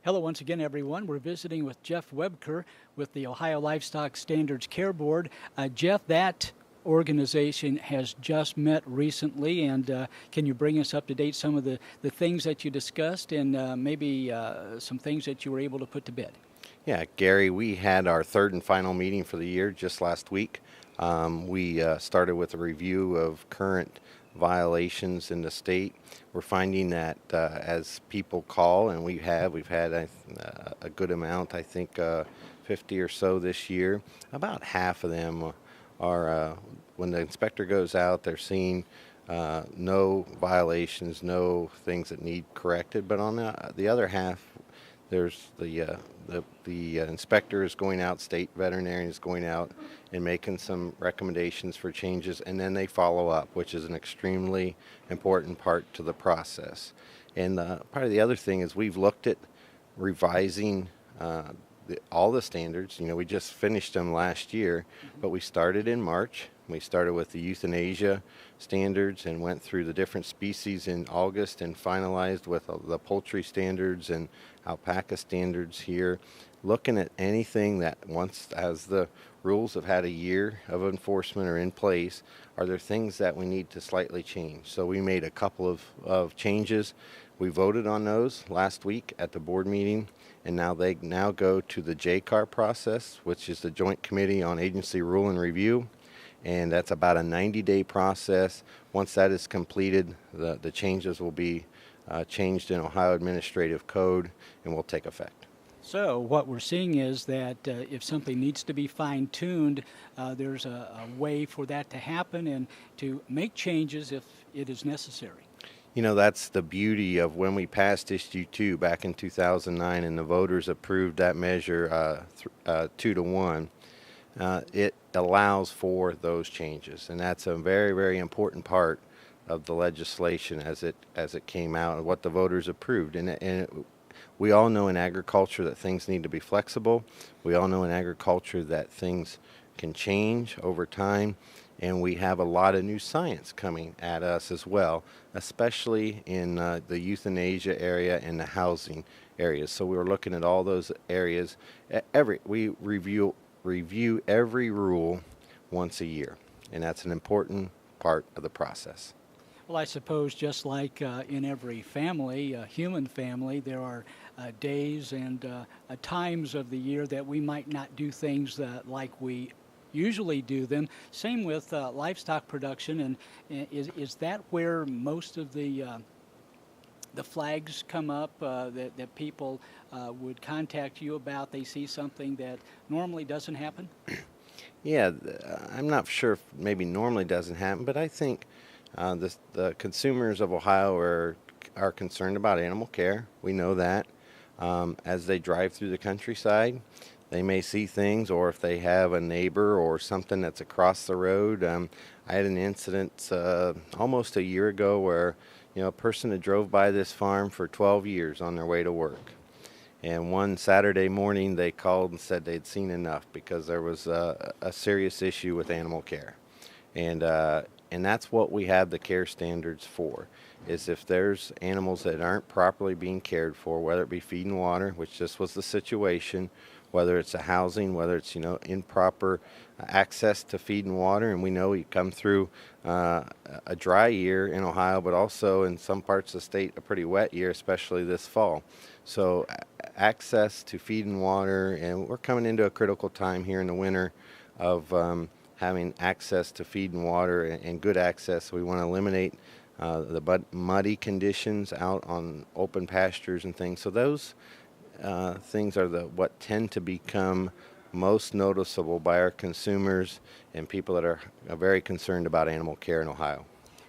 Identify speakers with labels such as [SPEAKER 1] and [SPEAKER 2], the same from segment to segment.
[SPEAKER 1] Hello once again, everyone. We're visiting with Jeff Wuebker with the Ohio Livestock Standards Care Board. Jeff, that organization has just met recently, and can you bring us up to date some of the things that you discussed and maybe some things that you were able to put to bed?
[SPEAKER 2] Yeah, Gary, we had our third and final meeting for the year just last week. We started with a review of current violations in the state. We're finding that as people call, and we've had a good amount, I think 50 or so this year. About half of them are, when the inspector goes out, they're seeing no violations, no things that need corrected. But on the other half, there's the inspector is going out, state veterinarian is going out and making some recommendations for changes, and then they follow up, which is an extremely important part to the process. And part of the other thing is we've looked at revising all the standards. You know, we just finished them last year, but we started in March. We started with the euthanasia standards and went through the different species in August and finalized with the poultry standards and alpaca standards here. Looking at anything that once as the rules have had a year of enforcement are in place, are there things that we need to slightly change? So we made a couple of changes. We voted on those last week at the board meeting, and now they go to the JCAR process, which is the Joint Committee on Agency Rule and Review, and that's about a 90-day process. Once that is completed, the changes will be changed in Ohio Administrative Code and will take effect.
[SPEAKER 1] So what we're seeing is that if something needs to be fine-tuned, there's a way for that to happen and to make changes if it is necessary.
[SPEAKER 2] You know, that's the beauty of when we passed Issue 2 back in 2009 and the voters approved that measure 2-1. It allows for those changes, and that's a very, very important part of the legislation as it came out and what the voters approved. We all know in agriculture that things need to be flexible. We all know in agriculture that things can change over time, and we have a lot of new science coming at us as well, especially in the euthanasia area and the housing areas. So we were looking at all those areas. We review every rule once a year, and that's an important part of the process.
[SPEAKER 1] Well, I suppose just like in every family, human family, there are days and times of the year that we might not do things like we usually do them. Same with livestock production, and is that where most of the flags come up that people would contact you about? They see something that normally doesn't happen?
[SPEAKER 2] Yeah, I'm not sure if maybe normally doesn't happen, but I think the consumers of Ohio are concerned about animal care. We know that. As they drive through the countryside, they may see things, or if they have a neighbor or something that's across the road. I had an incident almost a year ago where a person had drove by this farm for 12 years on their way to work. And one Saturday morning they called and said they'd seen enough because there was a serious issue with animal care. And that's what we have the care standards for, is if there's animals that aren't properly being cared for, whether it be feed and water, which this was the situation, whether it's a housing, whether it's improper access to feed and water. And we know we come through a dry year in Ohio, but also in some parts of the state a pretty wet year, especially this fall. So access to feed and water, and we're coming into a critical time here in the winter of having access to feed and water and good access. We want to eliminate the muddy conditions out on open pastures and things. So those things are what tend to become most noticeable by our consumers and people that are very concerned about animal care in Ohio.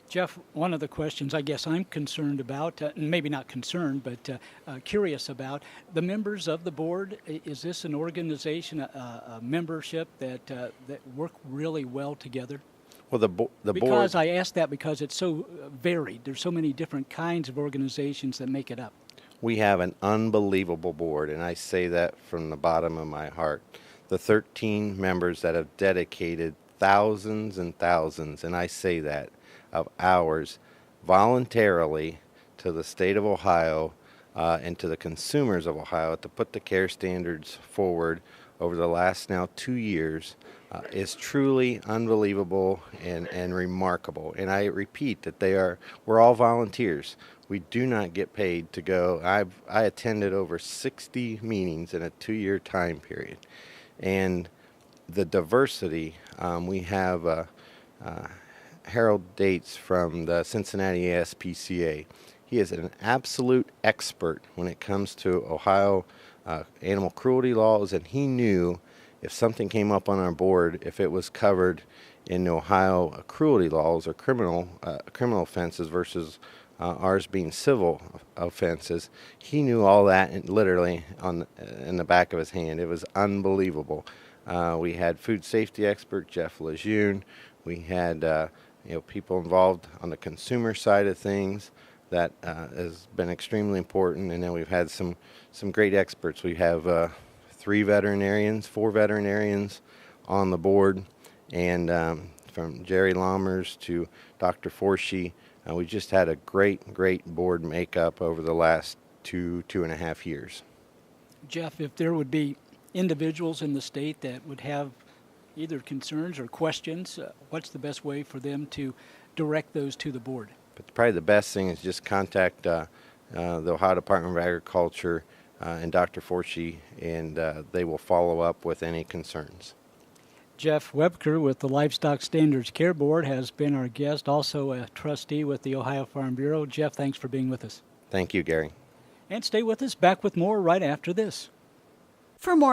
[SPEAKER 1] Jeff, one of the questions I guess I'm concerned about, maybe not concerned, but curious about, the members of the board. Is this an organization, a membership that work really well together?
[SPEAKER 2] Well, the board...
[SPEAKER 1] Because I ask that because it's so varied. There's so many different kinds of organizations that make it up.
[SPEAKER 2] We have an unbelievable board, and I say that from the bottom of my heart. The 13 members that have dedicated thousands and thousands, and I say that, of hours voluntarily to the state of Ohio and to the consumers of Ohio to put the care standards forward over the last now 2 years is truly unbelievable and remarkable. And I repeat that we're all volunteers. We do not get paid to go. I attended over 60 meetings in a 2-year time period. And the diversity, we have Harold Dates from the Cincinnati ASPCA. He is an absolute expert when it comes to Ohio animal cruelty laws, and he knew if something came up on our board, if it was covered in Ohio cruelty laws or criminal offenses versus ours being civil offenses. He knew all that literally in the back of his hand. It was unbelievable. We had food safety expert Jeff Lejeune. We had people involved on the consumer side of things. That has been extremely important. And then we've had some great experts. We have 4 veterinarians on the board, and from Jerry Lammers to Dr. Forshee. We just had a great board makeup over the last 2.5 years.
[SPEAKER 1] Jeff, if there would be individuals in the state that would have either concerns or questions, what's the best way for them to direct those to the board?
[SPEAKER 2] But probably the best thing is just contact the Ohio Department of Agriculture and Dr. Forshee, and they will follow up with any concerns.
[SPEAKER 1] Jeff Wuebker with the Livestock Standards Care Board has been our guest, also a trustee with the Ohio Farm Bureau. Jeff, thanks for being with us.
[SPEAKER 2] Thank you, Gary.
[SPEAKER 1] And stay with us, back with more right after this.
[SPEAKER 3] For more